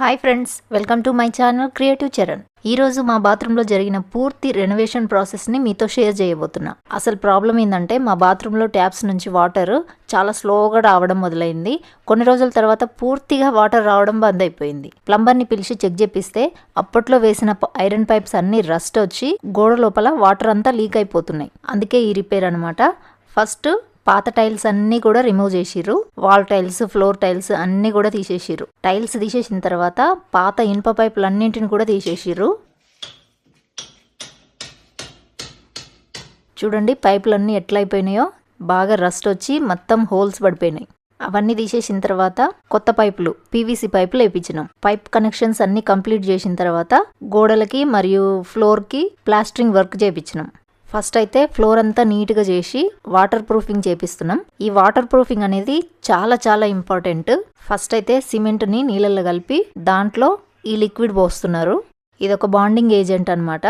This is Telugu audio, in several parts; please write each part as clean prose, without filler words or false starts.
Hi friends, welcome to my channel creative Charan. ఈ రోజు మా బాత్రూంలో జరిగిన పూర్తి రెనోవేషన్ ప్రాసెస్ని మీతో షేర్ చేయబోతున్నా. అసలు ప్రాబ్లం ఏంటంటే మా బాత్రూంలో ట్యాప్స్ నుంచి వాటర్ చాలా స్లోగా రావడం మొదలైంది. కొన్ని రోజుల తర్వాత పూర్తిగా వాటర్ రావడం బంద్ అయిపోయింది. ప్లంబర్ని పిలిచి చెక్ చేపిస్తే అప్పట్లో వేసిన ఐరన్ పైప్స్ అన్ని రస్ట్ వచ్చి గోడ లోపల వాటర్ అంతా లీక్ అయిపోతున్నాయి. అందుకే ఈ రిపేర్ అనమాట. ఫస్ట్ పాత టైల్స్ అన్నీ కూడా రిమూవ్ చేసిర్రు. వాల్ టైల్స్, ఫ్లోర్ టైల్స్ అన్నీ కూడా తీసేసిర్రు. టైల్స్ తీసేసిన తర్వాత పాత ఇనుప పైపులు అన్నింటిని కూడా తీసేసిర్రు. చూడండి పైపులన్నీ ఎట్లా అయిపోయినాయో, బాగా రస్ట్ వచ్చి మొత్తం హోల్స్ పడిపోయినాయి. అవన్నీ తీసేసిన తర్వాత కొత్త పైపులు, పీవీసీ పైపులు వేయించినాం. పైప్ కనెక్షన్స్ అన్ని కంప్లీట్ చేసిన తర్వాత గోడలకి మరియు ఫ్లోర్కి ప్లాస్టరింగ్ వర్క్ చేయించినాం. ఫస్ట్ అయితే ఫ్లోర్ అంతా నీట్గా చేసి వాటర్ ప్రూఫింగ్ చేపిస్తున్నాం. ఈ వాటర్ ప్రూఫింగ్ అనేది చాలా చాలా ఇంపార్టెంట్. ఫస్ట్ అయితే సిమెంట్ని నీళ్ళల్లో కలిపి దాంట్లో ఈ లిక్విడ్ పోస్తున్నారు. ఇది ఒక బాండింగ్ ఏజెంట్ అనమాట.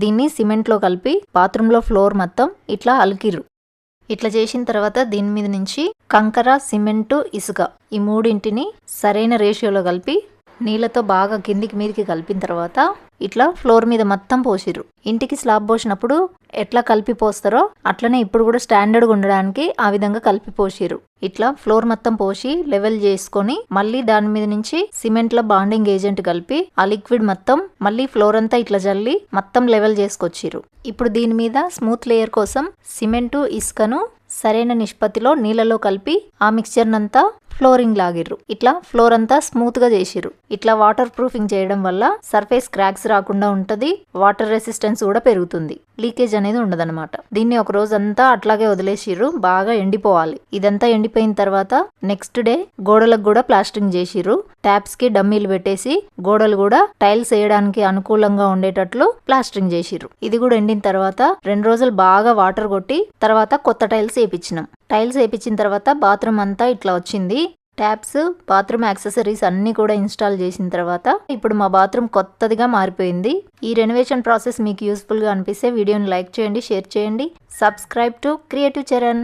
దీన్ని సిమెంట్లో కలిపి బాత్రూంలో ఫ్లోర్ మొత్తం ఇట్లా అలికిర్రు. ఇట్లా చేసిన తర్వాత దీని మీద నుంచి కంకర, సిమెంటు, ఇసుక ఈ మూడింటిని సరైన రేషియోలో కలిపి నీళ్ళతో బాగా కిందికి మీదికి కలిపిన తర్వాత ఇట్లా ఫ్లోర్ మీద మొత్తం పోసిర్రు. ఇంటికి స్లాబ్ పోసినప్పుడు ఎట్లా కలిపి పోస్తారో అట్లనే ఇప్పుడు కూడా స్టాండర్డ్గా ఉండడానికి ఆ విధంగా కలిపి పోసిర్రు. ఇట్లా ఫ్లోర్ మొత్తం పోసి లెవెల్ చేసుకొని మళ్ళీ దాని మీద నుంచి సిమెంట్లో బాండింగ్ ఏజెంట్ కలిపి ఆ లిక్విడ్ మొత్తం మళ్ళీ ఫ్లోర్ అంతా ఇట్లా జల్లి మొత్తం లెవెల్ చేసుకొచ్చిర్రు. ఇప్పుడు దీని మీద స్మూత్ లేయర్ కోసం సిమెంటు, ఇసుకను సరైన నిష్పత్తిలో నీళ్ళలో కలిపి ఆ మిక్స్చర్నంతా ఫ్లోరింగ్ లాగిర్రు. ఇట్లా ఫ్లోర్ అంతా స్మూత్ గా చేసిర్రు. ఇట్లా వాటర్ ప్రూఫింగ్ చేయడం వల్ల సర్ఫేస్ క్రాక్స్ రాకుండా ఉంటది, వాటర్ రెసిస్టెన్స్ కూడా పెరుగుతుంది, లీకేజ్ అనేది ఉండదన్నమాట. దీన్ని ఒక రోజు అంతా అట్లాగే వదిలేసిర్రు, బాగా ఎండిపోవాలి. ఇదంతా ఎండిపోయిన తర్వాత నెక్స్ట్ డే గోడలకు కూడా ప్లాస్టరింగ్ చేసిర్రు. ట్యాప్స్ కి డమ్మీలు పెట్టేసి గోడలు కూడా టైల్స్ వేయడానికి అనుకూలంగా ఉండేటట్లు ప్లాస్టరింగ్ చేసిర్రు. ఇది కూడా ఎండిన తర్వాత 2 రోజులు బాగా వాటర్ కొట్టి తర్వాత కొత్త టైల్స్ వేయించినాం. టైల్స్ వేయించిన తర్వాత బాత్రూమ్ అంతా ఇట్లా వచ్చింది. ట్యాప్స్, బాత్రూమ్ యాక్సెసరీస్ అన్నీ కూడా ఇన్స్టాల్ చేసిన తర్వాత ఇప్పుడు మా బాత్రూమ్ కొత్తదిగా మారిపోయింది. ఈ రెనోవేషన్ ప్రాసెస్ మీకు యూస్ఫుల్గా అనిపిస్తే వీడియోని లైక్ చేయండి, షేర్ చేయండి, సబ్స్క్రైబ్ టు క్రియేటివ్ చరణ్.